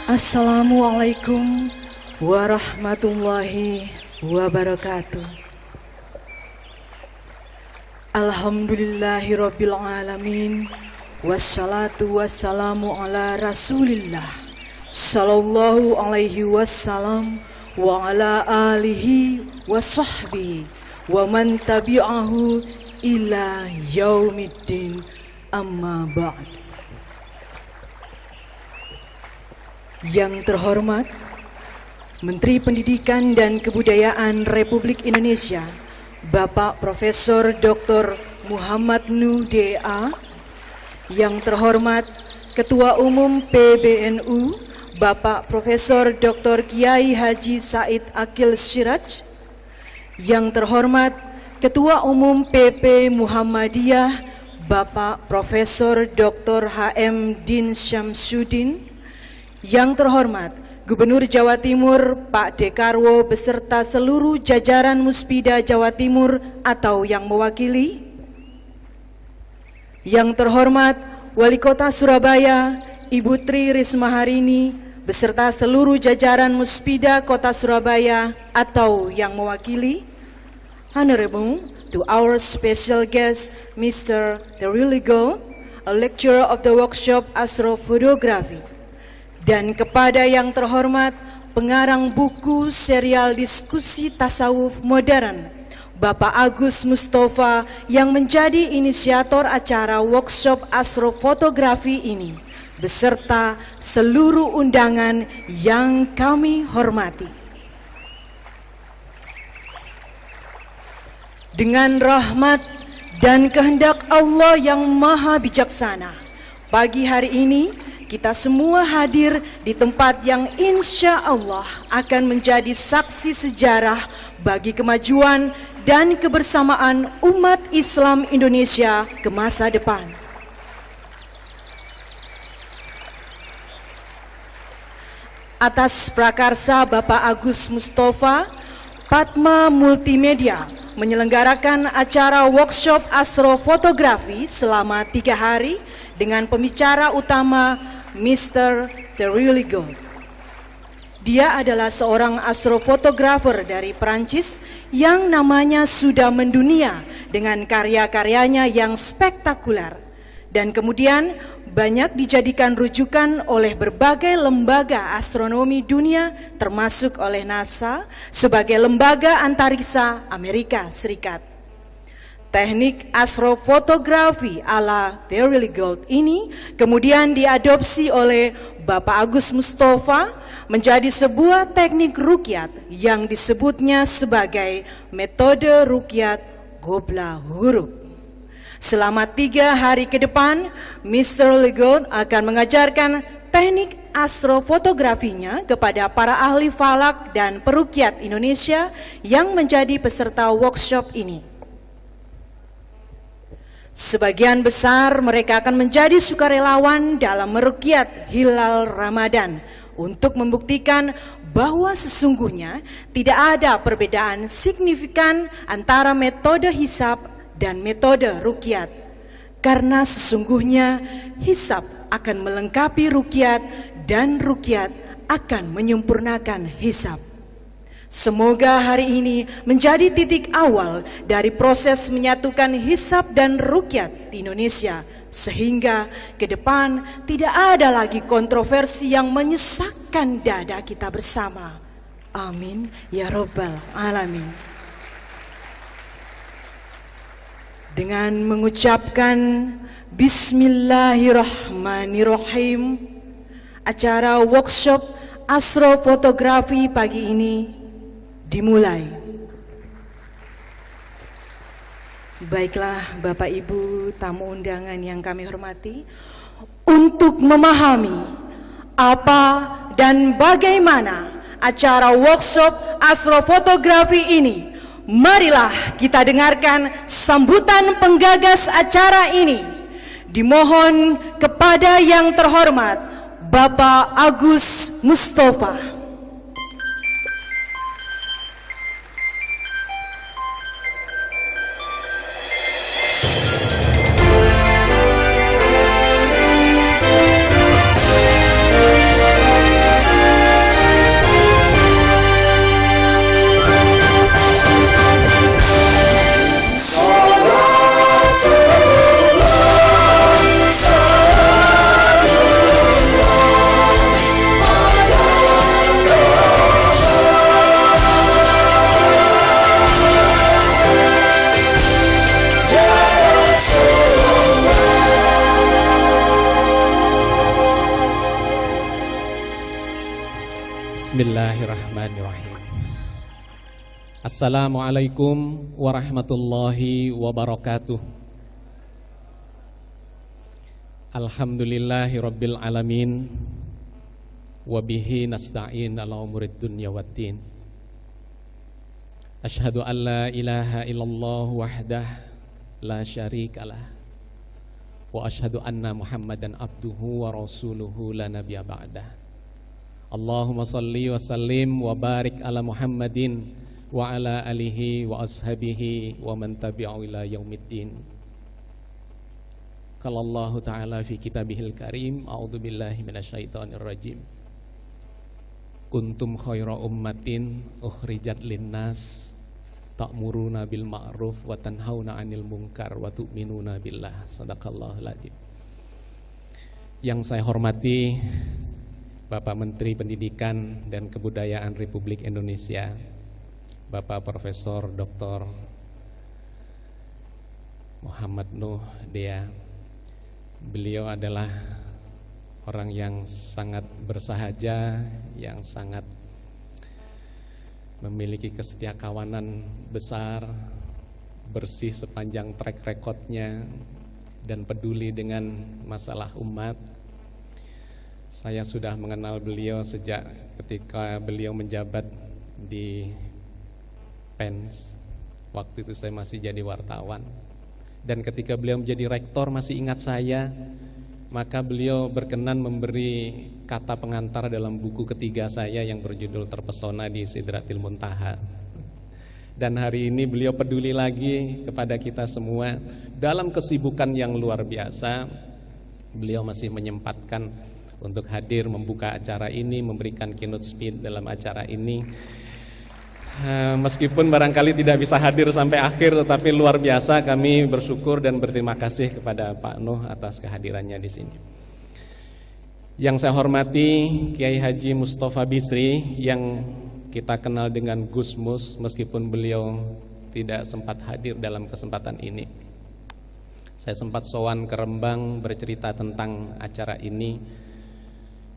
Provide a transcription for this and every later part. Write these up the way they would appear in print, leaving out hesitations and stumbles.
Assalamualaikum warahmatullahi wabarakatuh. Alhamdulillahirabbil alamin. Wassalatu wassalamu ala Rasulillah sallallahu alaihi wasallam wa ala alihi wa sahbihi wa man tabi'ahu ila yaumiddin, amma ba'd. Yang terhormat Menteri Pendidikan dan Kebudayaan Republik Indonesia Bapak Profesor Dr. Muhammad Nuh DA, yang terhormat Ketua Umum PBNU Bapak Profesor Dr. Kiai Haji Said Akil Siraj, yang terhormat Ketua Umum PP Muhammadiyah Bapak Profesor Dr. HM Din Syamsuddin, yang terhormat Gubernur Jawa Timur Pak Dekarwo beserta seluruh jajaran Muspida Jawa Timur atau yang mewakili, yang terhormat Wali Kota Surabaya Ibu Tri Risma Harini beserta seluruh jajaran Muspida Kota Surabaya atau yang mewakili, Honorable to our special guest Mr. Teriligo, a lecturer of the workshop Astrophotography, dan kepada yang terhormat pengarang buku serial diskusi tasawuf modern Bapak Agus Mustafa yang menjadi inisiator acara workshop astrofotografi ini beserta seluruh undangan yang kami hormati. Dengan rahmat dan kehendak Allah yang maha bijaksana, pagi hari ini kita semua hadir di tempat yang insya Allah akan menjadi saksi sejarah bagi kemajuan dan kebersamaan umat Islam Indonesia ke masa depan. Atas prakarsa Bapak Agus Mustafa, Padma Multimedia menyelenggarakan acara workshop astrofotografi selama 3 hari dengan pembicara utama Mr. Teriligo. Dia adalah seorang astrofotografer dari Prancis yang namanya sudah mendunia dengan karya-karyanya yang spektakuler dan kemudian banyak dijadikan rujukan oleh berbagai lembaga astronomi dunia termasuk oleh NASA sebagai lembaga antariksa Amerika Serikat. Teknik astrofotografi ala Teriligo ini kemudian diadopsi oleh Bapak Agus Mustafa menjadi sebuah teknik rukyat yang disebutnya sebagai metode rukyat gobla huruf. Selama 3 hari ke depan, Mr. Teriligo akan mengajarkan teknik astrofotografinya kepada para ahli falak dan perukyat Indonesia yang menjadi peserta workshop ini. Sebagian besar mereka akan menjadi sukarelawan dalam merukyat hilal Ramadan untuk membuktikan bahwa sesungguhnya tidak ada perbedaan signifikan antara metode hisab dan metode rukyat, karena sesungguhnya hisab akan melengkapi rukyat dan rukyat akan menyempurnakan hisab. Semoga hari ini menjadi titik awal dari proses menyatukan hisab dan rukyat di Indonesia, sehingga ke depan tidak ada lagi kontroversi yang menyesakkan dada kita bersama. Amin ya Rabbal Alamin. Dengan mengucapkan Bismillahirrahmanirrahim, acara workshop astrofotografi pagi ini dimulai. Baiklah Bapak Ibu tamu undangan yang kami hormati, untuk memahami apa dan bagaimana acara workshop astrofotografi ini, marilah kita dengarkan sambutan penggagas acara ini. Dimohon kepada yang terhormat Bapak Agus Mustafa. Bismillahirrahmanirrahim. Assalamualaikum warahmatullahi wabarakatuh. Alhamdulillahi rabbil alamin. Wabihi nasta'in ala umurid dunya waddin. Ashhadu an la ilaha illallah wahdah la syarikalah. Wa ashhadu anna Muhammadan abduhu wa rasuluhu la nabiyya ba'dah. Allahumma salli wa sallim wa barik ala Muhammadin wa ala alihi wa ashabihi wa man tabi'ahu ila yaumiddin. Qala Allah ta'ala fi kitabihil karim, a'udzu billahi minasyaitonir rajim. Kuntum khaira ummatin ukhrijat linnas ta'muruna bil ma'ruf wa tanhauna 'anil munkar wa tu'minuna billah. Shadaqallahul adzim. Yang saya hormati Bapak Menteri Pendidikan dan Kebudayaan Republik Indonesia, Bapak Profesor Dr. Muhammad Nuh Dea. Beliau adalah orang yang sangat bersahaja, yang sangat memiliki kesetiakawanan besar, bersih sepanjang track recordnya, dan peduli dengan masalah umat. Saya sudah mengenal beliau sejak ketika beliau menjabat di PENS. Waktu itu saya masih jadi wartawan. Dan ketika beliau menjadi rektor masih ingat saya, maka beliau berkenan memberi kata pengantar dalam buku ketiga saya yang berjudul Terpesona di Sidratil Muntaha. Dan hari ini beliau peduli lagi kepada kita semua. Dalam kesibukan yang luar biasa, beliau masih menyempatkan untuk hadir membuka acara ini, memberikan keynote speech dalam acara ini. Meskipun barangkali tidak bisa hadir sampai akhir, tetapi luar biasa kami bersyukur dan berterima kasih kepada Pak Nuh atas kehadirannya di sini. Yang saya hormati Kiai Haji Mustafa Bisri yang kita kenal dengan Gus Mus, meskipun beliau tidak sempat hadir dalam kesempatan ini. Saya sempat sowan ke Rembang bercerita tentang acara ini,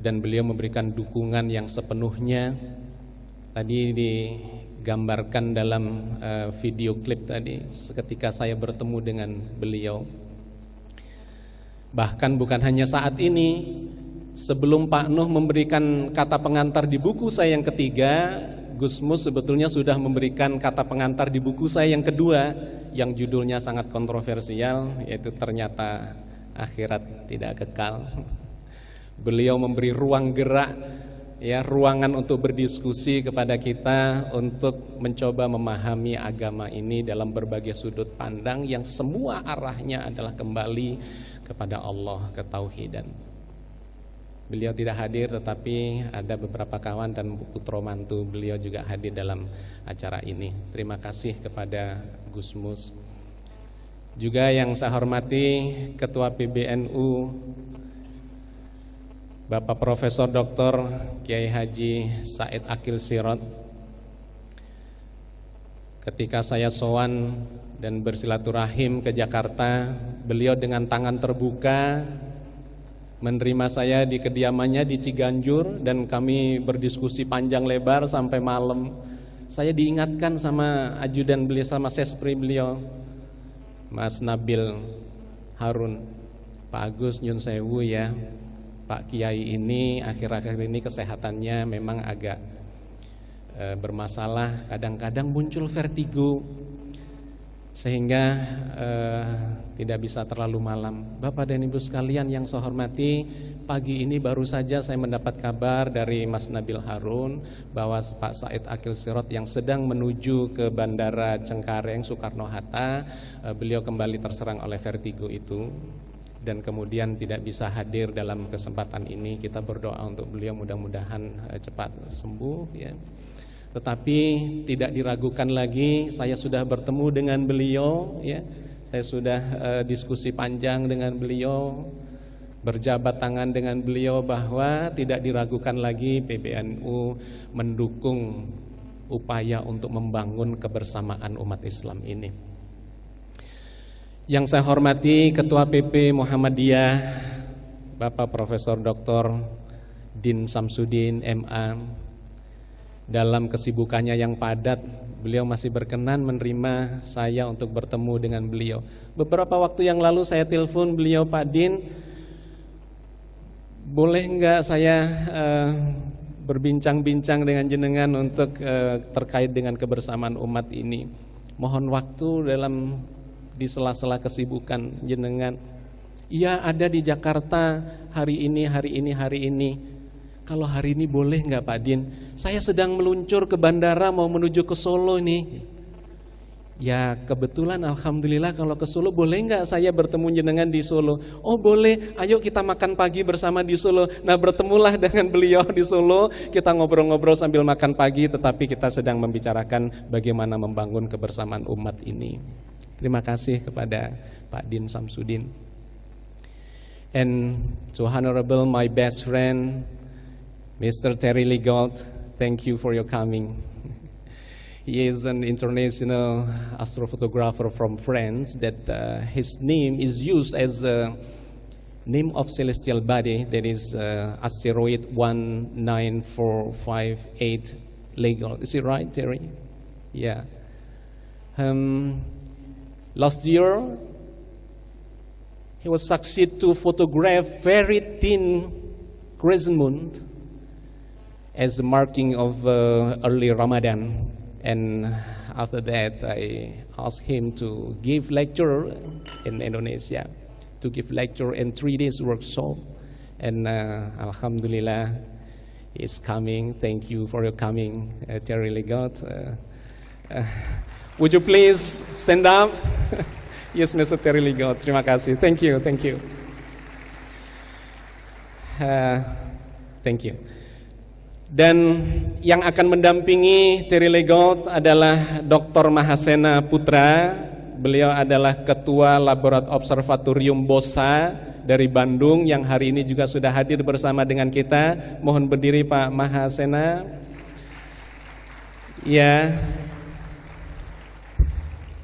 dan beliau memberikan dukungan yang sepenuhnya. Tadi digambarkan dalam video klip tadi ketika saya bertemu dengan beliau. Bahkan bukan hanya saat ini, sebelum Pak Nuh memberikan kata pengantar di buku saya yang ketiga, Gus Mus sebetulnya sudah memberikan kata pengantar di buku saya yang kedua, yang judulnya sangat kontroversial, yaitu Ternyata Akhirat Tidak Kekal. Beliau memberi ruang gerak, ya, ruangan untuk berdiskusi kepada kita untuk mencoba memahami agama ini dalam berbagai sudut pandang yang semua arahnya adalah kembali kepada Allah, ketauhidan. Beliau tidak hadir, tetapi ada beberapa kawan dan putra mantu beliau juga hadir dalam acara ini. Terima kasih kepada Gus Mus. Juga yang saya hormati Ketua PBNU Bapak Profesor Dr. Kiai Haji Said Akil Sirot. Ketika saya sowan dan bersilaturahim ke Jakarta, beliau dengan tangan terbuka menerima saya di kediamannya di Ciganjur, dan kami berdiskusi panjang lebar sampai malam. Saya diingatkan sama ajudan beliau, sama sespri beliau, Mas Nabil Harun, Pak Agus nyun sewu ya, Pak Kiai ini akhir-akhir ini kesehatannya memang agak bermasalah, kadang-kadang muncul vertigo sehingga tidak bisa terlalu malam. Bapak dan Ibu sekalian yang saya hormati, pagi ini baru saja saya mendapat kabar dari Mas Nabil Harun bahwa Pak Said Akil Sirot yang sedang menuju ke Bandara Cengkareng Soekarno-Hatta, beliau kembali terserang oleh vertigo itu dan kemudian tidak bisa hadir dalam kesempatan ini. Kita berdoa untuk beliau, mudah-mudahan cepat sembuh ya. Tetapi tidak diragukan lagi, saya sudah bertemu dengan beliau ya. Saya sudah diskusi panjang dengan beliau, berjabat tangan dengan beliau, bahwa tidak diragukan lagi PBNU mendukung upaya untuk membangun kebersamaan umat Islam ini. Yang saya hormati Ketua PP Muhammadiyah Bapak Profesor Dr. Din Samsudin MA, dalam kesibukannya yang padat, beliau masih berkenan menerima saya untuk bertemu dengan beliau. Beberapa waktu yang lalu saya telepon beliau, Pak Din, boleh enggak saya berbincang-bincang dengan jenengan untuk terkait dengan kebersamaan umat ini. Mohon waktu di sela-sela kesibukan jenengan. Iya, ada di Jakarta hari ini. Kalau hari ini boleh nggak Pak Din? Saya sedang meluncur ke bandara mau menuju ke Solo nih. Ya kebetulan alhamdulillah kalau ke Solo boleh nggak saya bertemu jenengan di Solo? Oh boleh, ayo kita makan pagi bersama di Solo. Nah bertemulah dengan beliau di Solo, kita ngobrol-ngobrol sambil makan pagi, tetapi kita sedang membicarakan bagaimana membangun kebersamaan umat ini. Terima kasih kepada Pak Din Samsudin. And to Honorable my best friend, Mr. Terry Ligault, thank you for your coming. He is an international astrophotographer from France that his name is used as a name of celestial body, that is asteroid 19458 Ligault. Is it right, Terry? Yeah. Last year, he was succeed to photograph very thin crescent moon as a marking of early Ramadan. And after that, I asked him to give lecture in Indonesia, to give lecture in 3 days workshop. And alhamdulillah, he's coming. Thank you for your coming, Terry Ligault. Would you please stand up? Yes, Mr. Terry Ligault. Terima kasih. Thank you. Thank you. Dan yang akan mendampingi Terry Ligault adalah Dr. Mahasena Putra. Beliau adalah Ketua Observatorium BOSA dari Bandung yang hari ini juga sudah hadir bersama dengan kita. Mohon berdiri Pak Mahasena. Ya.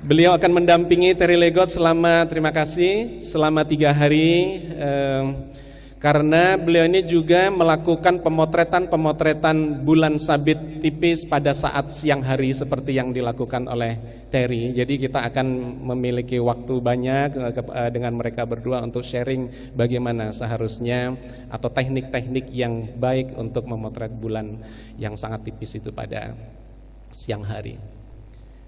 Beliau akan mendampingi Terry Ligault selama 3 hari. Karena beliau ini juga melakukan pemotretan bulan sabit tipis pada saat siang hari seperti yang dilakukan oleh Terry. Jadi kita akan memiliki waktu banyak dengan mereka berdua untuk sharing bagaimana seharusnya atau teknik-teknik yang baik untuk memotret bulan yang sangat tipis itu pada siang hari.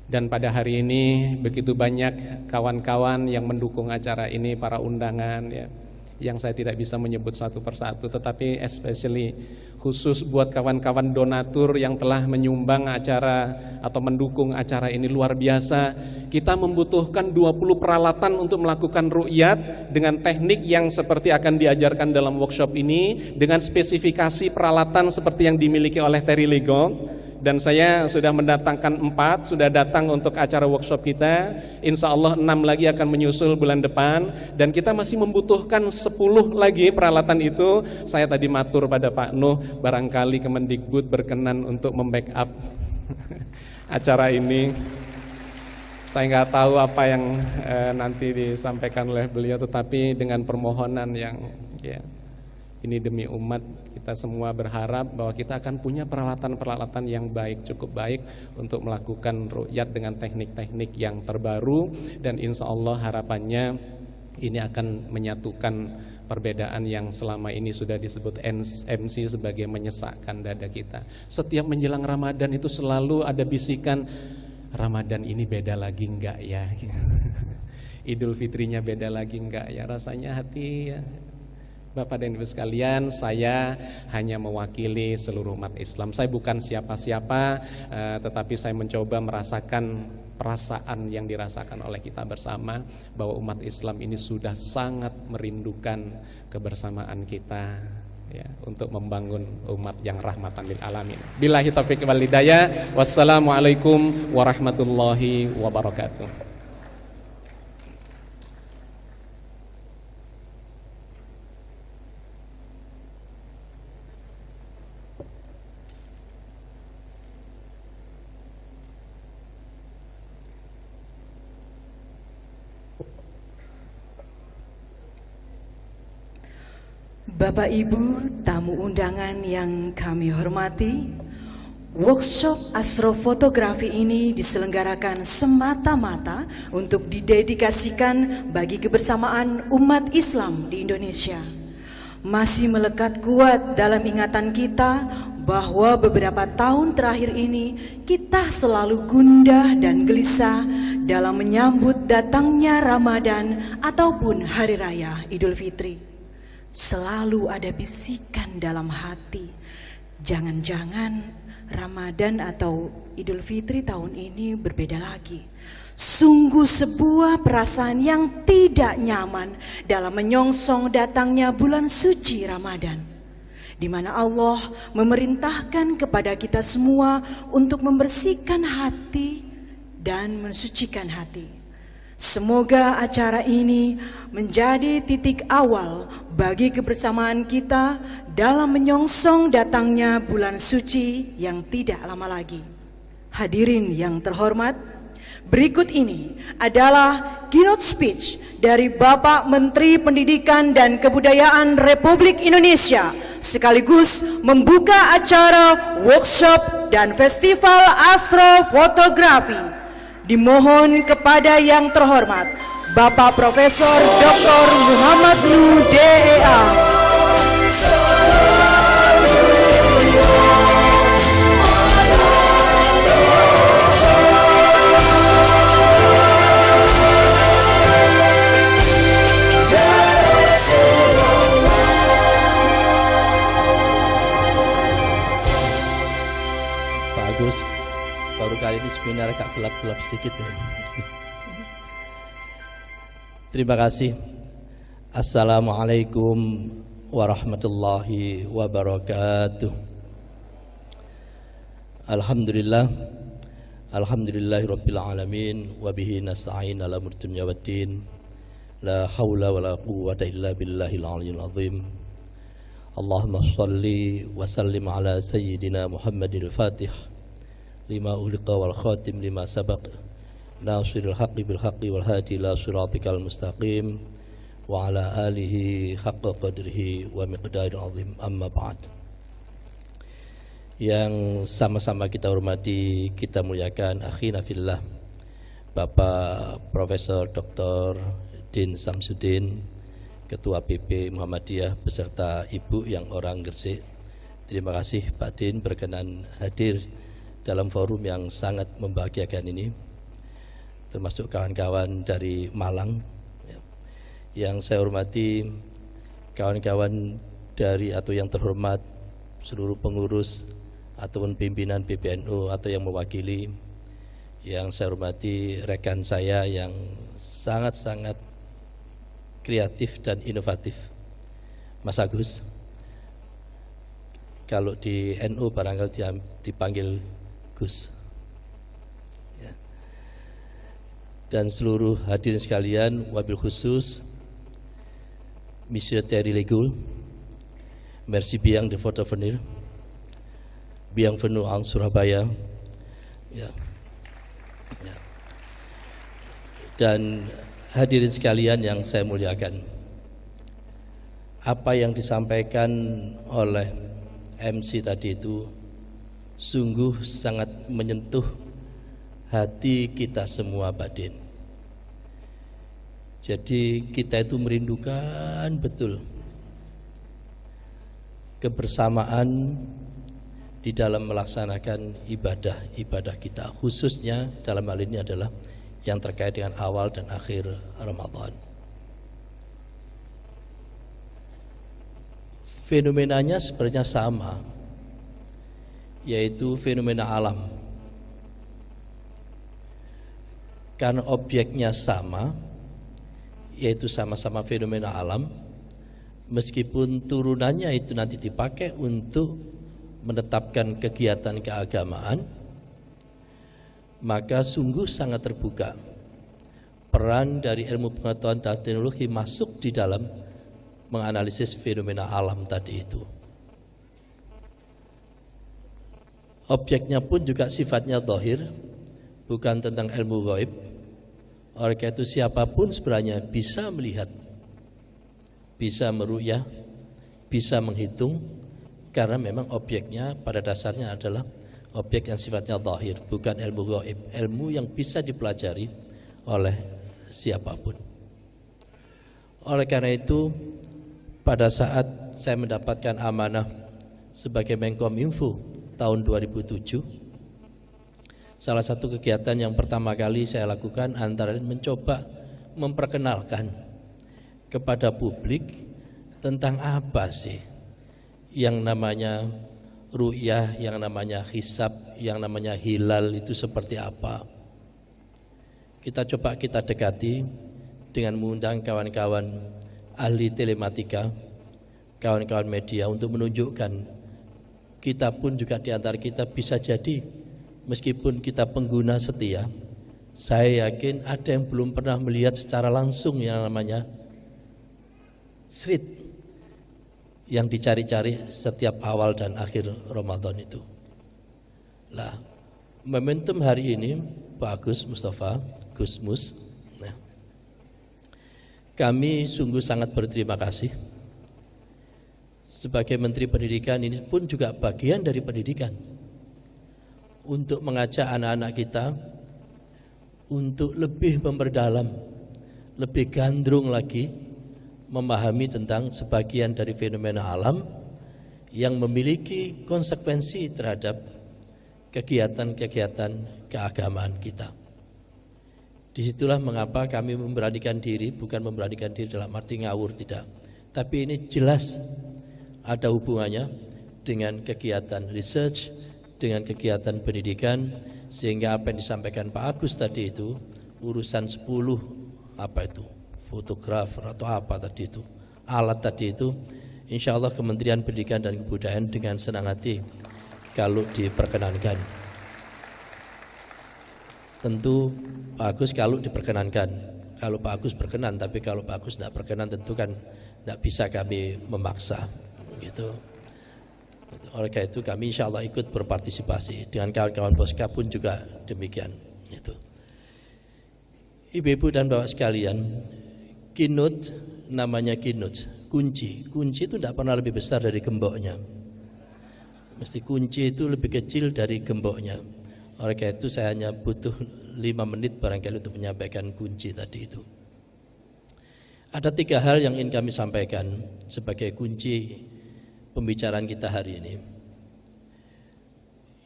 Dan pada hari ini begitu banyak kawan-kawan yang mendukung acara ini, para undangan ya, yang saya tidak bisa menyebut satu persatu, tetapi especially khusus buat kawan-kawan donatur yang telah menyumbang acara atau mendukung acara ini luar biasa. Kita membutuhkan 20 peralatan untuk melakukan ru'yat dengan teknik yang seperti akan diajarkan dalam workshop ini, dengan spesifikasi peralatan seperti yang dimiliki oleh Terry Ligault. Dan saya sudah mendatangkan 4, sudah datang untuk acara workshop kita. Insya Allah 6 lagi akan menyusul bulan depan. Dan kita masih membutuhkan 10 lagi peralatan itu. Saya tadi matur pada Pak Nuh, barangkali Kemendikbud berkenan untuk membackup acara ini. Saya nggak tahu apa yang nanti disampaikan oleh beliau, tetapi dengan permohonan yang ya, ini demi umat, kita semua berharap bahwa kita akan punya peralatan-peralatan yang baik, cukup baik untuk melakukan ru'yat dengan teknik-teknik yang terbaru. Dan insya Allah harapannya ini akan menyatukan perbedaan yang selama ini sudah disebut MC sebagai menyesakkan dada kita. Setiap menjelang Ramadan itu selalu ada bisikan, Ramadan ini beda lagi enggak ya? Idul Fitrinya beda lagi enggak ya? Rasanya hati ya. Bapak dan Ibu sekalian, saya hanya mewakili seluruh umat Islam. Saya bukan siapa-siapa, tetapi saya mencoba merasakan perasaan yang dirasakan oleh kita bersama, bahwa umat Islam ini sudah sangat merindukan kebersamaan kita ya, untuk membangun umat yang rahmatan lil alamin. Billahi taufiq wal hidayah. Wassalamualaikum warahmatullahi wabarakatuh. Bapak Ibu tamu undangan yang kami hormati, Workshop astrofotografi ini diselenggarakan semata-mata untuk didedikasikan bagi kebersamaan umat Islam di Indonesia. Masih melekat kuat dalam ingatan kita bahwa beberapa tahun terakhir ini kita selalu gundah dan gelisah dalam menyambut datangnya Ramadan ataupun Hari Raya Idul Fitri. Selalu ada bisikan dalam hati, jangan-jangan Ramadan atau Idul Fitri tahun ini berbeda lagi. Sungguh sebuah perasaan yang tidak nyaman dalam menyongsong datangnya bulan suci Ramadan, di mana Allah memerintahkan kepada kita semua untuk membersihkan hati dan mensucikan hati. Semoga acara ini menjadi titik awal bagi kebersamaan kita dalam menyongsong datangnya bulan suci yang tidak lama lagi. Hadirin yang terhormat, berikut ini adalah keynote speech dari Bapak Menteri Pendidikan dan Kebudayaan Republik Indonesia, sekaligus membuka acara workshop dan festival astrofotografi. Dimohon kepada yang terhormat Bapak Profesor Dr. Muhammad Nuh DEA. Bagus. Baru kali ini seminar agak gelap-gelap sedikit ya. Terima kasih. Assalamualaikum warahmatullahi wabarakatuh. Alhamdulillah. Alhamdulillahirabbil alamin wa bihi nasta'in ala umuri dunya waddin. La haula wala quwwata illa billahil aliyyil azim. Allahumma shalli wa sallim ala sayyidina Muhammadil Fatih lima ughliqa wal khatim lima sabaq nasiril haqqi bil haqqi wal hadi ila siratikal mustaqim wa ala alihi haqqa qadrihi wa miqdaril azim, amma ba'd. Yang sama-sama kita hormati, kita muliakan akhina fillah Bapak Profesor Dr. Din Samsudin, Ketua PP Muhammadiyah beserta Ibu yang orang Gresik. Terima kasih Pak Din berkenan hadir dalam forum yang sangat membahagiakan ini, termasuk kawan-kawan dari Malang. Yang saya hormati kawan-kawan dari atau yang terhormat seluruh pengurus ataupun pimpinan PBNU atau yang mewakili. Yang saya hormati rekan saya yang sangat-sangat kreatif dan inovatif, Mas Agus. Kalau di NU barangkali dipanggil Gus. Ya. Dan seluruh hadirin sekalian, wabil khusus Monsieur Thierry Legul, merci bien de votre venue, bienvenue en Surabaya. Ya. Ya. Dan hadirin sekalian yang saya muliakan, apa yang disampaikan oleh MC tadi itu sungguh sangat menyentuh hati kita semua, Pak Din. Jadi kita itu merindukan betul kebersamaan di dalam melaksanakan ibadah kita, khususnya dalam hal ini adalah yang terkait dengan awal dan akhir Ramadan. Fenomenanya sebenarnya sama, yaitu fenomena alam. Karena objeknya sama, yaitu sama-sama fenomena alam, meskipun turunannya itu nanti dipakai untuk menetapkan kegiatan keagamaan, maka sungguh sangat terbuka peran dari ilmu pengetahuan dan teknologi masuk di dalam menganalisis fenomena alam tadi itu. Objeknya pun juga sifatnya zahir, bukan tentang ilmu gaib. Oleh karena itu siapapun sebenarnya bisa melihat, bisa meru'yah, bisa menghitung, karena memang objeknya pada dasarnya adalah Objek yang sifatnya zahir, bukan ilmu gaib, ilmu yang bisa dipelajari oleh siapapun. Oleh karena itu, pada saat saya mendapatkan amanah sebagai Menkominfo tahun 2007, salah satu kegiatan yang pertama kali saya lakukan antara lain mencoba memperkenalkan kepada publik tentang apa sih yang namanya ru'yah, yang namanya hisab, yang namanya hilal itu seperti apa. Kita coba kita dekati dengan mengundang kawan-kawan ahli telematika, kawan-kawan media untuk menunjukkan kita pun juga di antara kita bisa jadi meskipun kita pengguna setia, saya yakin ada yang belum pernah melihat secara langsung yang namanya srit yang dicari-cari setiap awal dan akhir Ramadan itu. Lah, momentum hari ini Pak Agus Mustafa, Gusmus, nah, kami sungguh sangat berterima kasih. Sebagai Menteri Pendidikan ini pun juga bagian dari pendidikan untuk mengajak anak-anak kita untuk lebih memperdalam, lebih gandrung lagi memahami tentang sebagian dari fenomena alam yang memiliki konsekuensi terhadap kegiatan-kegiatan keagamaan kita. Disitulah mengapa kami memberanikan diri, bukan memberanikan diri dalam arti ngawur, tidak, tapi ini jelas ada hubungannya dengan kegiatan research, dengan kegiatan pendidikan, sehingga apa yang disampaikan Pak Agus tadi itu urusan 10 apa itu fotografer atau apa tadi itu, alat tadi itu, insya Allah Kementerian Pendidikan dan Kebudayaan dengan senang hati kalau diperkenankan. Tentu Pak Agus kalau diperkenankan, kalau Pak Agus berkenan, tapi kalau Pak Agus tidak berkenan tentu kan tidak bisa kami memaksa gitu. Oleh karena itu kami insya Allah ikut berpartisipasi dengan kawan-kawan Poska pun juga demikian gitu. Ibu-ibu dan bapak sekalian, kinut namanya kinut, kunci itu tidak pernah lebih besar dari gemboknya. Mesti kunci itu lebih kecil dari gemboknya. Oleh karena itu saya hanya butuh 5 menit barangkali untuk menyampaikan kunci tadi itu. Ada 3 hal yang ingin kami sampaikan sebagai kunci pembicaraan kita hari ini.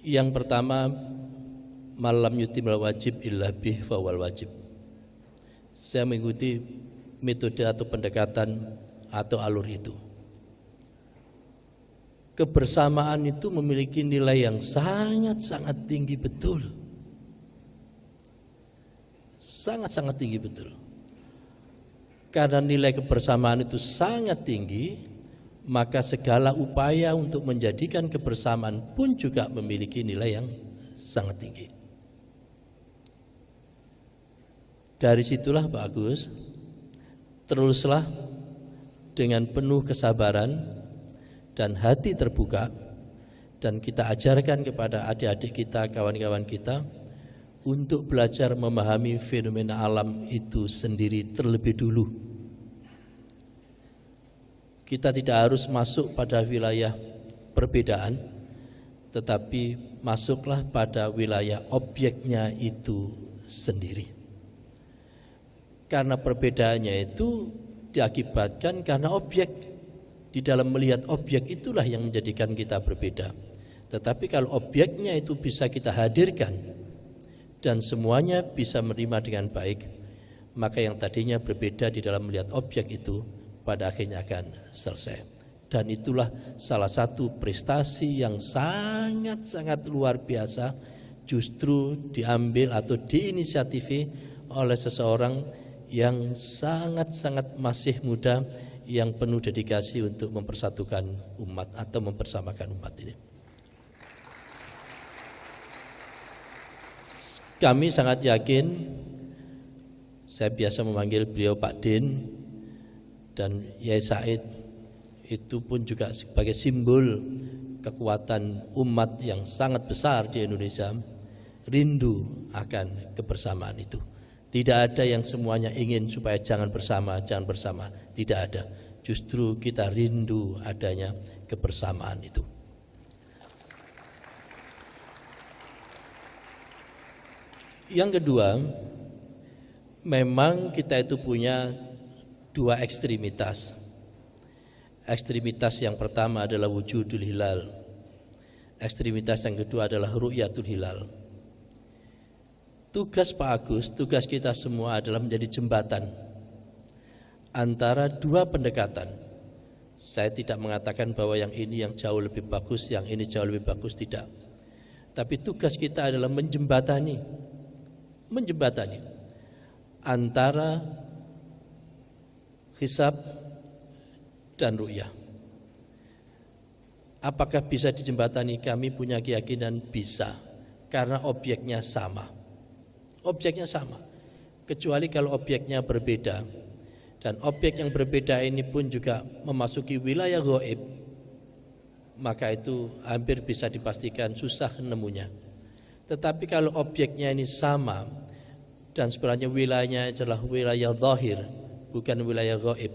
Yang pertama, malam yutimul wajib illa bih fawal wajib. Saya mengikuti metode atau pendekatan atau alur itu. Kebersamaan itu memiliki nilai yang sangat-sangat tinggi betul. Sangat-sangat tinggi betul. Karena nilai kebersamaan itu sangat tinggi, maka segala upaya untuk menjadikan kebersamaan pun juga memiliki nilai yang sangat tinggi. Dari situlah Pak Agus, teruslah dengan penuh kesabaran dan hati terbuka, dan kita ajarkan kepada adik-adik kita, kawan-kawan kita untuk belajar memahami fenomena alam itu sendiri terlebih dulu. Kita tidak harus masuk pada wilayah perbedaan, tetapi masuklah pada wilayah objeknya itu sendiri. Karena perbedaannya itu diakibatkan karena objek. Di dalam melihat objek itulah yang menjadikan kita berbeda. Tetapi kalau objeknya itu bisa kita hadirkan dan semuanya bisa menerima dengan baik, maka yang tadinya berbeda di dalam melihat objek itu pada akhirnya akan selesai. Dan itulah salah satu prestasi yang sangat-sangat luar biasa justru diambil atau diinisiatifi oleh seseorang yang sangat-sangat masih muda, yang penuh dedikasi untuk mempersatukan umat atau mempersamakan umat ini. Kami sangat yakin, saya biasa memanggil beliau Pak Din dan Yai Said, itu pun juga sebagai simbol kekuatan umat yang sangat besar di Indonesia, rindu akan kebersamaan itu. Tidak ada yang semuanya ingin supaya jangan bersama, tidak ada. Justru kita rindu adanya kebersamaan itu. Yang kedua, memang kita itu punya dua ekstremitas. Ekstremitas yang pertama adalah wujudul hilal. Ekstremitas yang kedua adalah ru'yatul hilal. Tugas Pak Agus, tugas kita semua adalah menjadi jembatan antara dua pendekatan. Saya tidak mengatakan bahwa yang ini yang jauh lebih bagus, yang ini jauh lebih bagus, tidak. Tapi tugas kita adalah menjembatani antara hisab dan ru'yah. Apakah bisa dijembatani? Kami punya keyakinan bisa, karena objeknya sama. Objeknya sama, kecuali kalau objeknya berbeda. Dan objek yang berbeda ini pun juga memasuki wilayah gaib, maka itu hampir bisa dipastikan susah nemunya. Tetapi kalau objeknya ini sama dan sebenarnya wilayahnya adalah wilayah zahir, bukan wilayah gaib,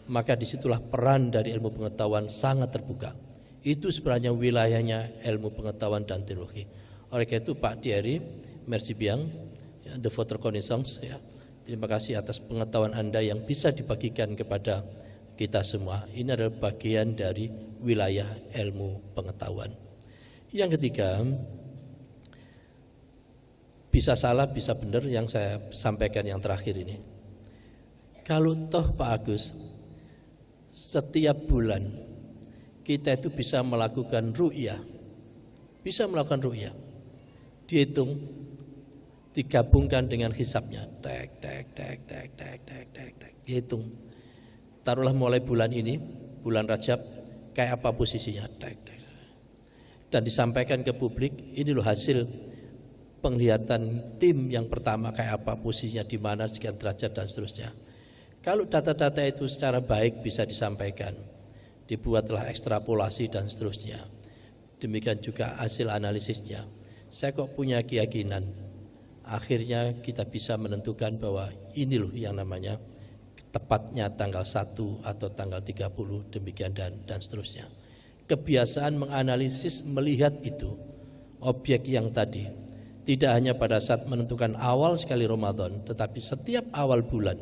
maka disitulah peran dari ilmu pengetahuan sangat terbuka. Itu sebenarnya wilayahnya ilmu pengetahuan dan teknologi. Oleh karena itu Pak Thierry, merci bien, de votre connaissance, ya. Terima kasih atas pengetahuan Anda yang bisa dibagikan kepada kita semua. Ini adalah bagian dari wilayah ilmu pengetahuan. Yang ketiga, bisa salah, bisa benar yang saya sampaikan yang terakhir ini. Kalau toh Pak Agus, setiap bulan kita itu bisa melakukan ru'yah, dihitung, digabungkan dengan hisabnya, dihitung. Taruhlah mulai bulan ini, bulan Rajab, kayak apa posisinya, dan disampaikan ke publik. Ini loh hasil penglihatan tim yang pertama, kayak apa posisinya, di mana, sekian derajat dan seterusnya. Kalau data-data itu secara baik bisa disampaikan, dibuatlah ekstrapolasi dan seterusnya. Demikian juga hasil analisisnya. Saya kok punya keyakinan akhirnya kita bisa menentukan bahwa ini loh yang namanya tepatnya tanggal 1 atau tanggal 30, demikian dan seterusnya. Kebiasaan menganalisis, melihat itu objek yang tadi tidak hanya pada saat menentukan awal sekali Ramadan, tetapi setiap awal bulan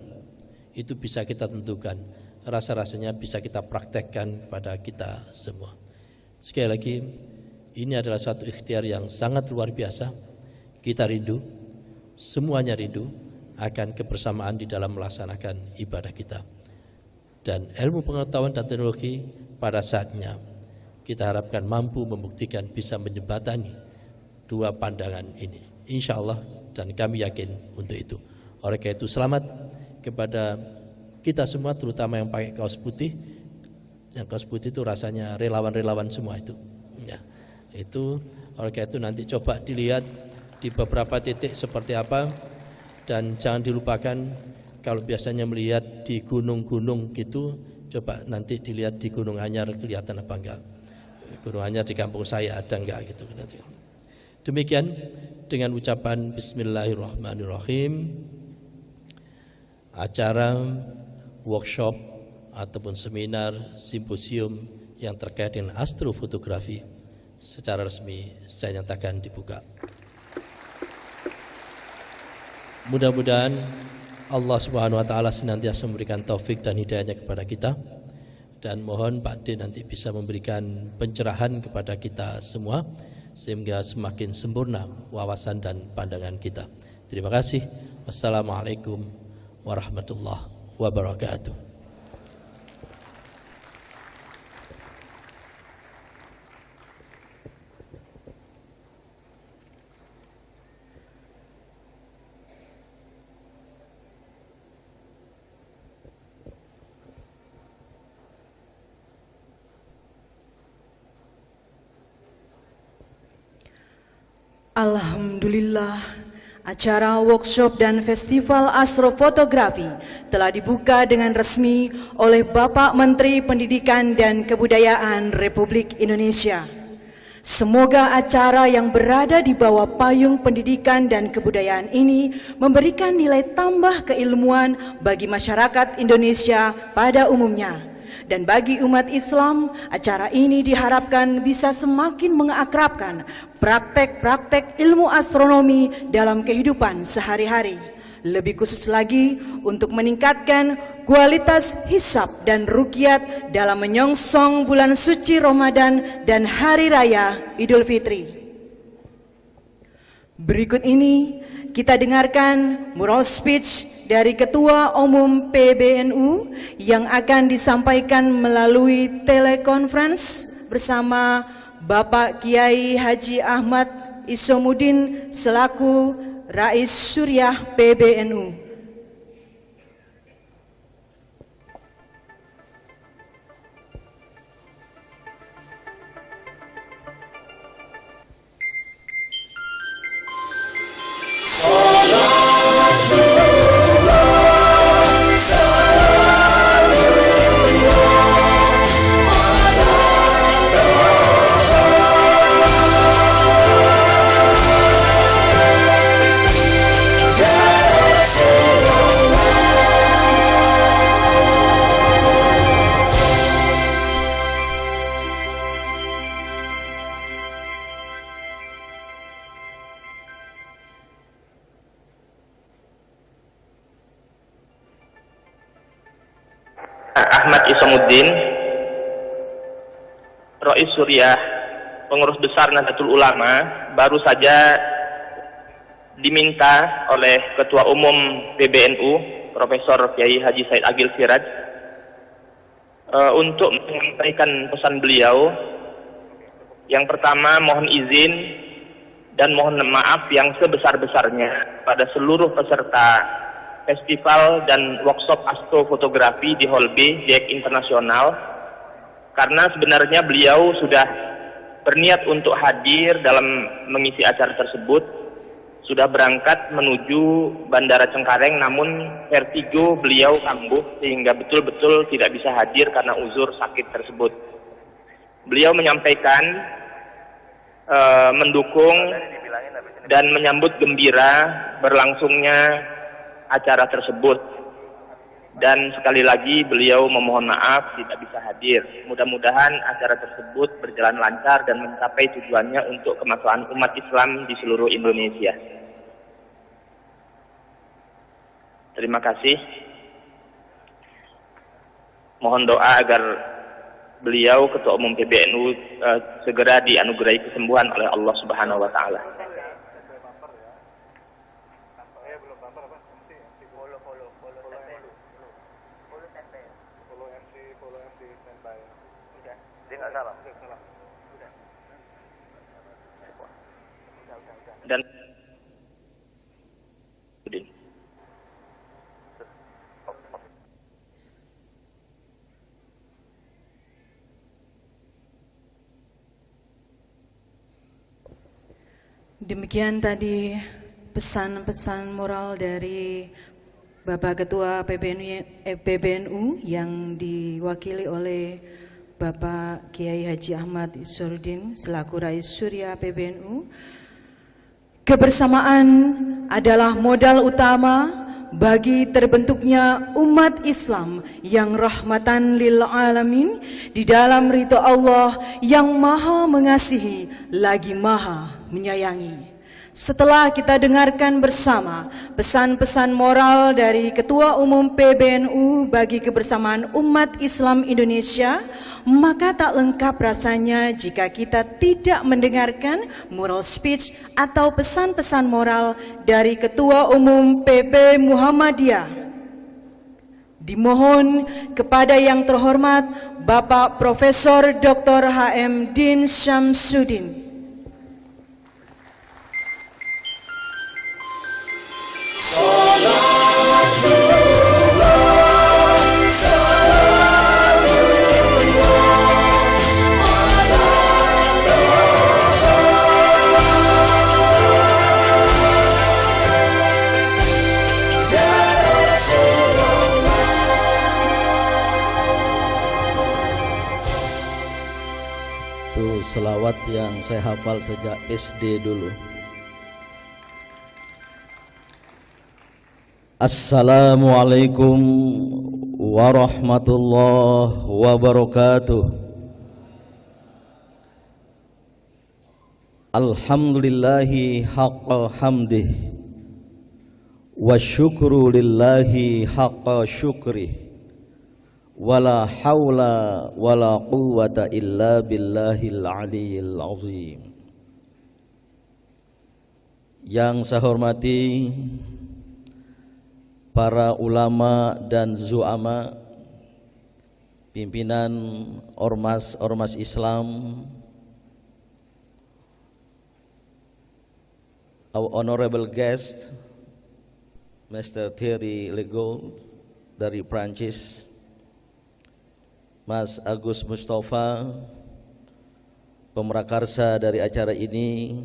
itu bisa kita tentukan, rasa-rasanya bisa kita praktekkan pada kita semua. Sekali lagi, ini adalah suatu ikhtiar yang sangat luar biasa. Kita rindu, semuanya rindu akan kebersamaan di dalam melaksanakan ibadah kita. Dan ilmu pengetahuan dan teknologi pada saatnya kita harapkan mampu membuktikan bisa menjembatani dua pandangan ini, insya Allah, dan kami yakin untuk itu. Oleh karena itu selamat kepada kita semua, terutama yang pakai kaos putih. Yang kaos putih itu rasanya relawan-relawan semua itu. Ya, itu oleh karena itu nanti coba dilihat di beberapa titik seperti apa, dan jangan dilupakan kalau biasanya melihat di gunung-gunung gitu, coba nanti dilihat di Gunung Anyar kelihatan apa enggak. Gunung Anyar di kampung saya ada enggak gitu. Demikian dengan ucapan Bismillahirrahmanirrahim, acara workshop ataupun seminar simposium yang terkait dengan astrofotografi secara resmi saya nyatakan dibuka. Mudah-mudahan Allah Subhanahu wa taala senantiasa memberikan taufik dan hidayahnya kepada kita, dan mohon Pak D nanti bisa memberikan pencerahan kepada kita semua sehingga semakin sempurna wawasan dan pandangan kita. Terima kasih. Wassalamualaikum warahmatullahi wabarakatuh. Alhamdulillah, acara workshop dan festival astrofotografi telah dibuka dengan resmi oleh Bapak Menteri Pendidikan dan Kebudayaan Republik Indonesia. Semoga acara yang berada di bawah payung pendidikan dan kebudayaan ini memberikan nilai tambah keilmuan bagi masyarakat Indonesia pada umumnya, Dan bagi umat Islam, acara ini diharapkan bisa semakin mengakrabkan praktek-praktek ilmu astronomi dalam kehidupan sehari-hari. Lebih khusus lagi untuk meningkatkan kualitas hisab dan ruqyat dalam menyongsong bulan suci Ramadan dan Hari Raya Idul Fitri. Berikut ini kita dengarkan moral speech dari Ketua Umum PBNU yang akan disampaikan melalui telekonferensi bersama Bapak Kiai Haji Ahmad Isomuddin selaku Rais Syuriah PBNU. Ahmad Isomuddin, Rais Syuriah, pengurus besar Nahdlatul Ulama, baru saja diminta oleh Ketua Umum PBNU, Profesor Kiai Haji Said Agil Siraj, untuk menyampaikan pesan beliau. Yang pertama, mohon izin dan mohon maaf yang sebesar-besarnya pada seluruh peserta festival dan workshop astrofotografi di Hall B JEC Internasional, karena sebenarnya beliau sudah berniat untuk hadir dalam mengisi acara tersebut, sudah berangkat menuju Bandara Cengkareng, namun vertigo beliau kambuh sehingga betul-betul tidak bisa hadir karena uzur sakit tersebut. Beliau menyampaikan mendukung dan menyambut gembira berlangsungnya acara tersebut, dan sekali lagi beliau memohon maaf tidak bisa hadir. Mudah-mudahan acara tersebut berjalan lancar dan mencapai tujuannya untuk kemaslahatan umat Islam di seluruh Indonesia. Terima kasih. Mohon doa agar beliau Ketua Umum PBNU segera dianugerahi kesembuhan oleh Allah Subhanahu wa taala. Dan demikian tadi pesan-pesan moral dari Bapak Ketua PBNU yang diwakili oleh Bapak Kiai Haji Ahmad Isomuddin selaku Rais Syuriah PBNU. Kebersamaan adalah modal utama bagi terbentuknya umat Islam yang rahmatan lil alamin di dalam ridha Allah yang maha mengasihi lagi maha menyayangi. Setelah kita dengarkan bersama pesan-pesan moral dari Ketua Umum PBNU bagi kebersamaan umat Islam Indonesia, maka tak lengkap rasanya jika kita tidak mendengarkan moral speech atau pesan-pesan moral dari Ketua Umum PP Muhammadiyah. Dimohon kepada yang terhormat Bapak Profesor Dr. HM Din Syamsuddin. Itu selawat yang saya hafal sejak SD dulu. Assalamualaikum warahmatullahi wabarakatuh. Alhamdulillahi haqqal hamdih wa syukru lillahi haqqa syukrih wala hawla wala quwwata illa billahil aliyyil azim. Yang saya hormati para ulama dan zu'ama, pimpinan ormas Islam, our honorable guest Mr. Thierry Legault dari Prancis, Mas Agus Mustafa, pemrakarsa dari acara ini,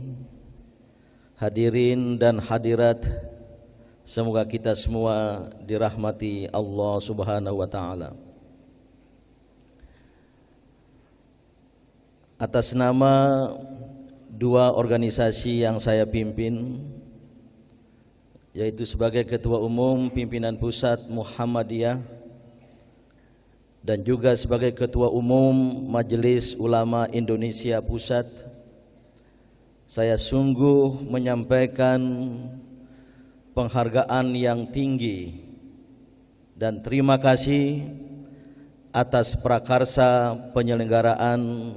hadirin dan hadirat, semoga kita semua dirahmati Allah Subhanahu wa taala. Atas nama dua organisasi yang saya pimpin, yaitu sebagai Ketua Umum Pimpinan Pusat Muhammadiyah dan juga sebagai Ketua Umum Majelis Ulama Indonesia Pusat, saya sungguh menyampaikan penghargaan yang tinggi dan terima kasih atas prakarsa penyelenggaraan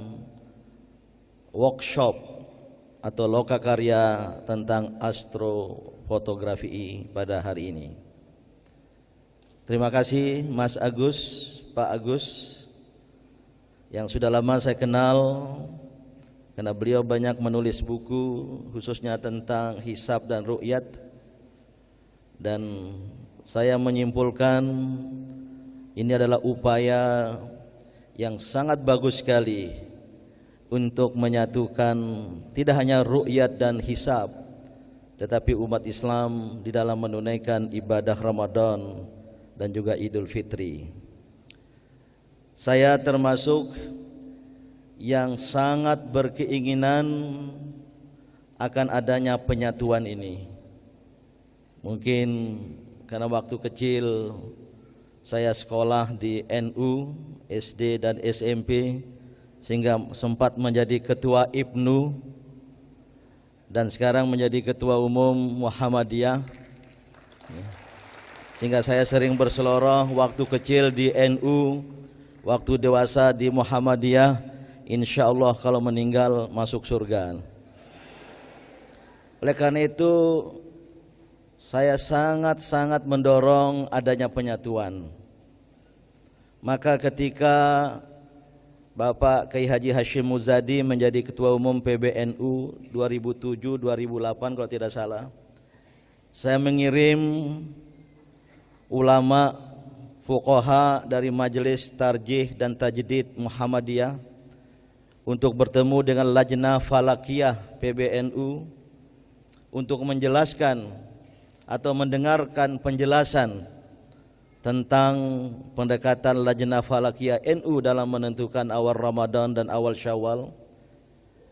workshop atau lokakarya tentang astrofotografi pada hari ini. Terima kasih Mas Agus, Pak Agus, yang sudah lama saya kenal karena beliau banyak menulis buku khususnya tentang hisab dan ru'yat, dan saya menyimpulkan ini adalah upaya yang sangat bagus sekali untuk menyatukan tidak hanya ru'yat dan hisab, tetapi umat Islam di dalam menunaikan ibadah Ramadan dan juga Idul Fitri. Saya termasuk yang sangat berkeinginan akan adanya penyatuan ini. Mungkin karena waktu kecil saya sekolah di NU, SD dan SMP, sehingga sempat menjadi ketua IPNU dan sekarang menjadi ketua umum Muhammadiyah, sehingga saya sering berseloroh waktu kecil di NU, waktu dewasa di Muhammadiyah. Insya Allah kalau meninggal masuk surga. Oleh karena itu saya sangat mendorong adanya penyatuan. Maka ketika Bapak Kiai Haji Hashim Muzadi menjadi Ketua Umum PBNU 2007-2008 kalau tidak salah, saya mengirim ulama fuqaha dari Majelis Tarjih dan Tajdid Muhammadiyah untuk bertemu dengan Lajnah Falakiyah PBNU untuk menjelaskan atau mendengarkan penjelasan tentang pendekatan Lajnah Falakiyah NU dalam menentukan awal Ramadan dan awal Syawal.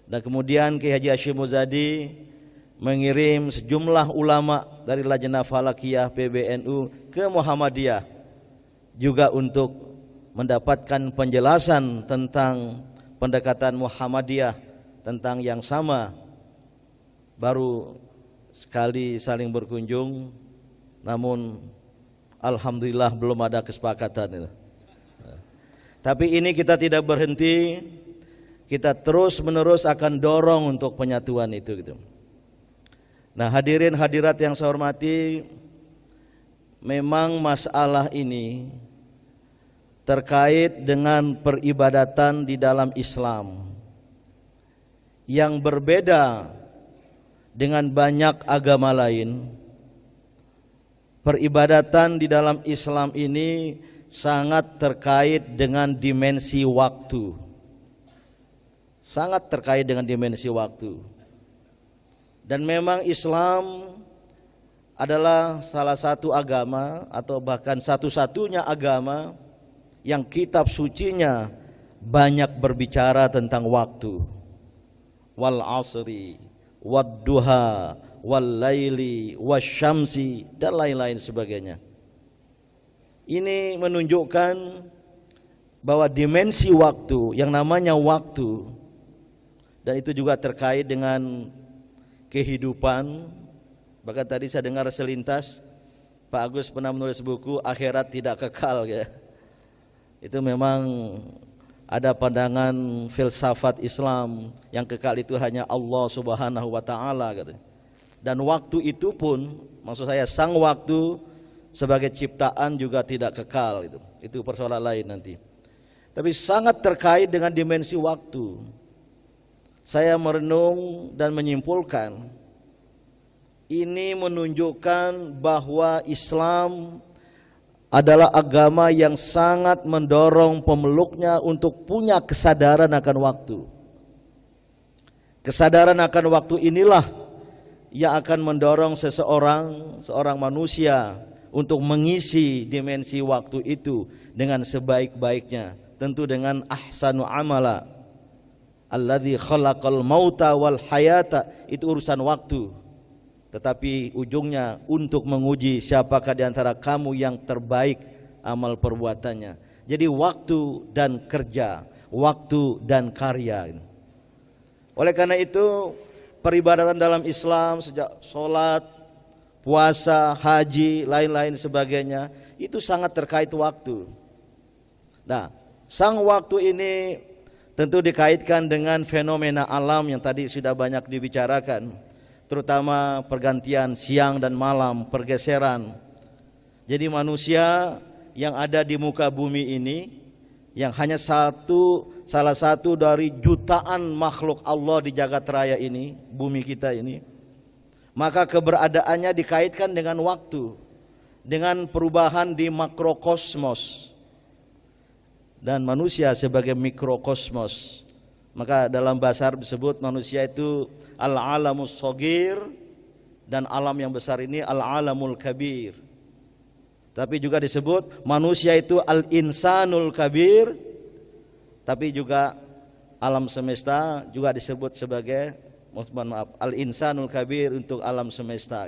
Dan kemudian Kiai Haji Hashim Muzadi mengirim sejumlah ulama dari Lajnah Falakiyah PBNU ke Muhammadiyah juga untuk mendapatkan penjelasan tentang pendekatan Muhammadiyah tentang yang sama. Baru sekali saling berkunjung, namun alhamdulillah belum ada kesepakatan. Tapi ini kita tidak berhenti, kita terus menerus akan dorong untuk penyatuan itu gitu. Nah, hadirin hadirat yang saya hormati, memang masalah ini terkait dengan peribadatan di dalam Islam yang berbeda dengan banyak agama lain. Peribadatan di dalam Islam ini sangat terkait dengan dimensi waktu. Sangat terkait dengan dimensi waktu. Dan memang Islam adalah salah satu agama atau bahkan satu-satunya agama yang kitab sucinya banyak berbicara tentang waktu. Wal asri, wad duha, wal laili, wasyamsi, dan lain-lain sebagainya. Ini menunjukkan bahwa dimensi waktu, yang namanya waktu, dan itu juga terkait dengan kehidupan. Bahkan tadi saya dengar selintas Pak Agus pernah menulis buku Akhirat Tidak Kekal ya. Itu memang ada pandangan filsafat Islam yang kekal itu hanya Allah Subhanahu wa taala gitu. Dan waktu itu pun, maksud saya sang waktu sebagai ciptaan juga tidak kekal itu. Itu persoalan lain nanti. Tapi sangat terkait dengan dimensi waktu. Saya merenung dan menyimpulkan ini menunjukkan bahwa Islam adalah agama yang sangat mendorong pemeluknya untuk punya kesadaran akan waktu. Kesadaran akan waktu inilah yang akan mendorong seorang manusia untuk mengisi dimensi waktu itu dengan sebaik-baiknya. Tentu dengan ahsanu amala. Alladzi khalaqal mauta wal hayata, itu urusan waktu. Tetapi ujungnya untuk menguji siapakah di antara kamu yang terbaik amal perbuatannya. Jadi waktu dan kerja, waktu dan karya. Oleh karena itu peribadatan dalam Islam sejak sholat, puasa, haji, lain-lain sebagainya itu sangat terkait waktu. Nah, sang waktu ini tentu dikaitkan dengan fenomena alam yang tadi sudah banyak dibicarakan, terutama pergantian siang dan malam, pergeseran. Jadi manusia yang ada di muka bumi ini, yang hanya salah satu dari jutaan makhluk Allah di jagat raya ini, bumi kita ini, maka keberadaannya dikaitkan dengan waktu, dengan perubahan di makrokosmos, dan manusia sebagai mikrokosmos. Maka dalam bahasa Arab disebut manusia itu al-alamus shogir, dan alam yang besar ini al-alamul kabir. Tapi juga disebut manusia itu al-insanul kabir, tapi juga alam semesta juga disebut sebagai al-insanul kabir untuk alam semesta.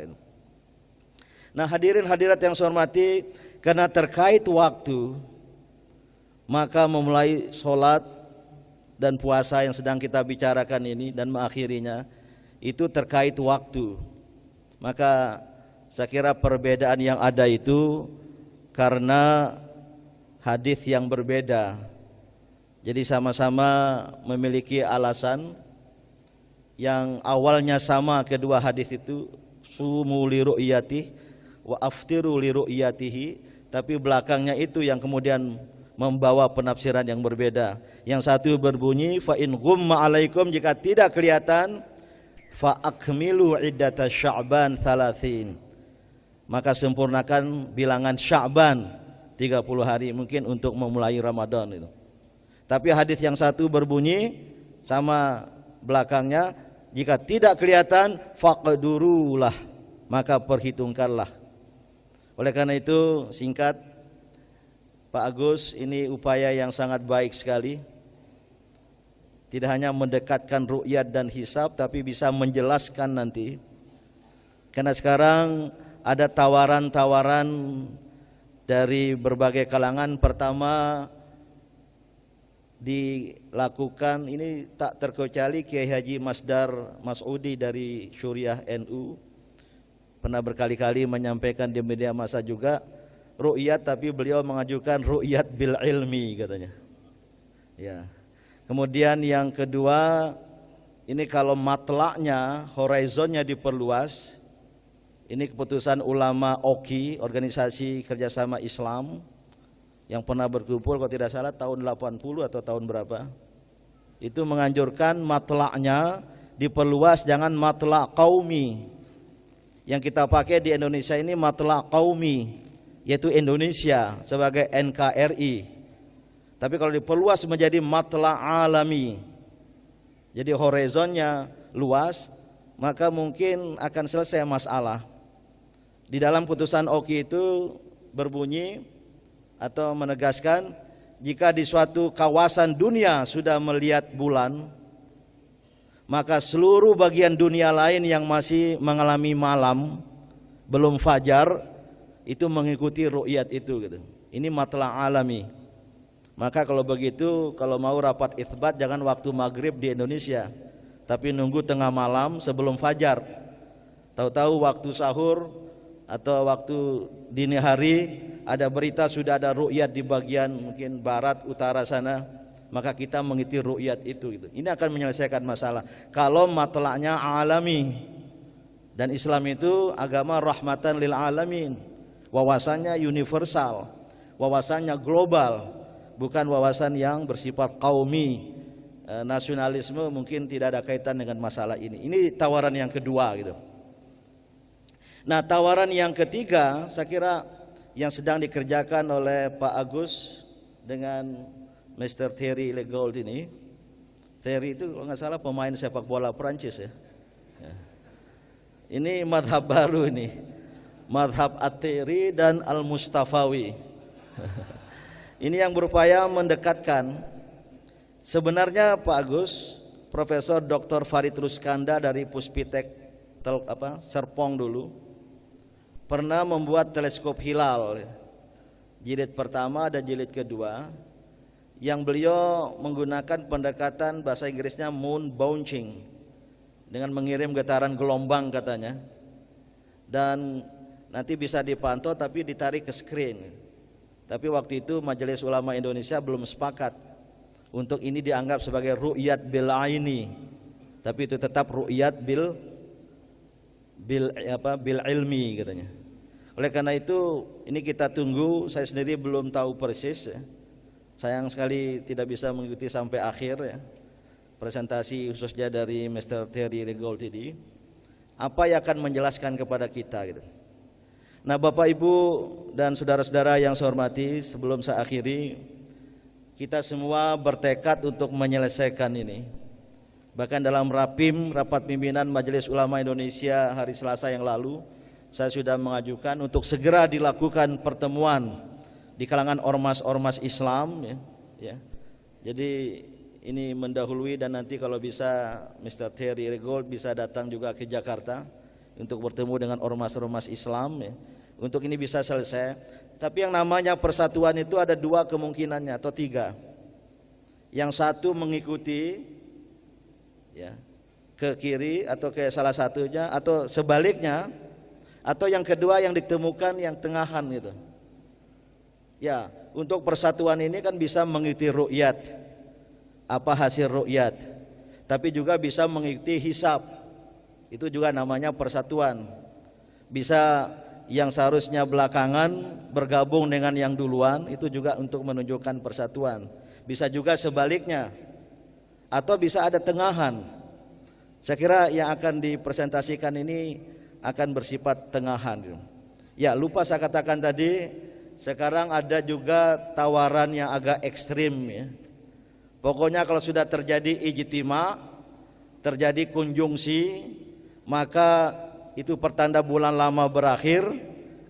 Nah, hadirin hadirat yang saya hormati, karena terkait waktu, maka memulai sholat dan puasa yang sedang kita bicarakan ini dan mengakhirinya itu terkait waktu. Maka saya kira perbedaan yang ada itu karena hadis yang berbeda. Jadi sama-sama memiliki alasan yang awalnya sama kedua hadis itu, sumu li ru'yatihi wa aftiru li ru'yatihi, tapi belakangnya itu yang kemudian membawa penafsiran yang berbeda. Yang satu berbunyi fa in ghumma alaikum, jika tidak kelihatan, fa akmilu iddata sya'ban 30, maka sempurnakan bilangan Sya'ban 30 hari mungkin untuk memulai Ramadan itu. Tapi hadis yang satu berbunyi sama belakangnya, jika tidak kelihatan faqdurulah, maka perhitungkanlah. Oleh karena itu singkat Pak Agus, ini upaya yang sangat baik sekali. Tidak hanya mendekatkan ru'yat dan hisab, tapi bisa menjelaskan nanti. Karena sekarang ada tawaran-tawaran dari berbagai kalangan. Pertama dilakukan, ini tak terkecuali Kiai Haji Masdar Mas'udi dari Syuriah NU pernah berkali-kali menyampaikan di media massa juga ru'yat, tapi beliau mengajukan ru'yat bil ilmi katanya. Ya. Kemudian yang kedua, ini kalau matlaknya, horizonnya diperluas. Ini keputusan ulama OKI, Organisasi Kerjasama Islam, yang pernah berkumpul kalau tidak salah tahun 80 atau tahun berapa. Itu menganjurkan matlaknya diperluas, jangan matlak qaumi. Yang kita pakai di Indonesia ini matlak qaumi, yaitu Indonesia sebagai NKRI. Tapi kalau diperluas menjadi matlak alami, jadi horizonnya luas, maka mungkin akan selesai masalah. Di dalam putusan OKI itu berbunyi atau menegaskan, jika di suatu kawasan dunia sudah melihat bulan, maka seluruh bagian dunia lain yang masih mengalami malam, belum fajar, itu mengikuti ru'yat itu gitu. Ini matla' alami. Maka kalau begitu, kalau mau rapat itsbat jangan waktu maghrib di Indonesia, tapi nunggu tengah malam sebelum fajar. Tahu-tahu waktu sahur atau waktu dini hari ada berita sudah ada ru'yat di bagian mungkin barat utara sana, maka kita mengikuti ru'yat itu gitu. Ini akan menyelesaikan masalah. Kalau matla'nya alami, dan Islam itu agama rahmatan lil alamin, wawasannya universal, wawasannya global, bukan wawasan yang bersifat qaumi. Nasionalisme mungkin tidak ada kaitan dengan masalah ini. Ini tawaran yang kedua gitu. Nah, tawaran yang ketiga saya kira yang sedang dikerjakan oleh Pak Agus dengan Mr. Thierry Legault ini. Thierry itu kalau nggak salah pemain sepak bola Prancis ya. Ini madhab baru ini, madhab At-Thierry dan Al-Mustafawi. Ini yang berupaya mendekatkan. Sebenarnya Pak Agus, Profesor Dr. Farid Ruskanda dari Puspitek Serpong dulu pernah membuat teleskop hilal jilid pertama dan jilid kedua, yang beliau menggunakan pendekatan bahasa Inggrisnya moon bouncing, dengan mengirim getaran gelombang katanya, dan nanti bisa dipantau tapi ditarik ke screen. Tapi waktu itu Majelis Ulama Indonesia belum sepakat untuk ini dianggap sebagai ru'yat bil aini, tapi itu tetap ru'yat bil ilmi katanya. Oleh karena itu ini kita tunggu. Saya sendiri belum tahu persis ya. Sayang sekali tidak bisa mengikuti sampai akhir ya, presentasi khususnya dari Mr. Thierry Legault ini. Apa yang akan menjelaskan kepada kita gitu. Nah, Bapak Ibu dan saudara-saudara yang saya hormati, sebelum saya akhiri, kita semua bertekad untuk menyelesaikan ini. Bahkan dalam rapim, rapat pimpinan Majelis Ulama Indonesia hari Selasa yang lalu, saya sudah mengajukan untuk segera dilakukan pertemuan di kalangan ormas-ormas Islam ya. Jadi ini mendahului, dan nanti kalau bisa Mr. Thierry Legault bisa datang juga ke Jakarta untuk bertemu dengan ormas-ormas Islam ya. Untuk ini bisa selesai. Tapi yang namanya persatuan itu ada dua kemungkinannya atau tiga. Yang satu mengikuti ya ke kiri atau ke salah satunya, atau sebaliknya, atau yang kedua yang ditemukan yang tengahan gitu. Ya, untuk persatuan ini kan bisa mengikuti ru'yat, apa hasil ru'yat, tapi juga bisa mengikuti hisab. Itu juga namanya persatuan. Bisa yang seharusnya belakangan bergabung dengan yang duluan, itu juga untuk menunjukkan persatuan. Bisa juga sebaliknya, atau bisa ada tengahan. Saya kira yang akan dipresentasikan ini akan bersifat tengahan. Ya, lupa saya katakan tadi, sekarang ada juga tawaran yang agak ekstrim ya. Pokoknya kalau sudah terjadi ijtima, terjadi konjungsi, maka itu pertanda bulan lama berakhir.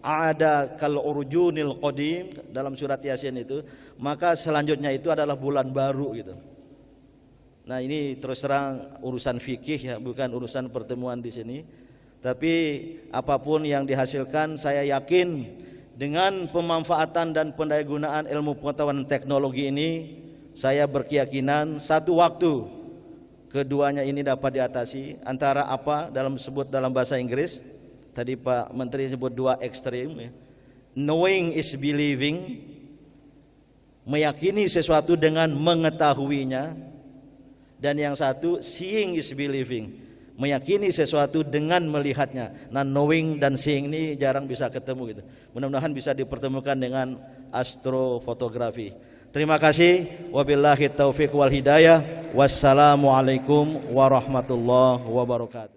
Ada kal urjunil qadim dalam surat Yasin itu, maka selanjutnya itu adalah bulan baru gitu. Nah, ini terus terang urusan fikih ya, bukan urusan pertemuan di sini. Tapi apapun yang dihasilkan, saya yakin dengan pemanfaatan dan pendayagunaan ilmu pengetahuan teknologi ini, saya berkeyakinan satu waktu keduanya ini dapat diatasi. Antara apa disebut dalam bahasa Inggris, tadi Pak Menteri sebut dua ekstrim ya. Knowing is believing, meyakini sesuatu dengan mengetahuinya, dan yang satu seeing is believing, meyakini sesuatu dengan melihatnya. Nah, knowing dan seeing ini jarang bisa ketemu gitu. Mudah-mudahan bisa dipertemukan dengan astrofotografi. Terima kasih. Wabillahi taufiq wal hidayah. Wassalamualaikum warahmatullahi wabarakatuh.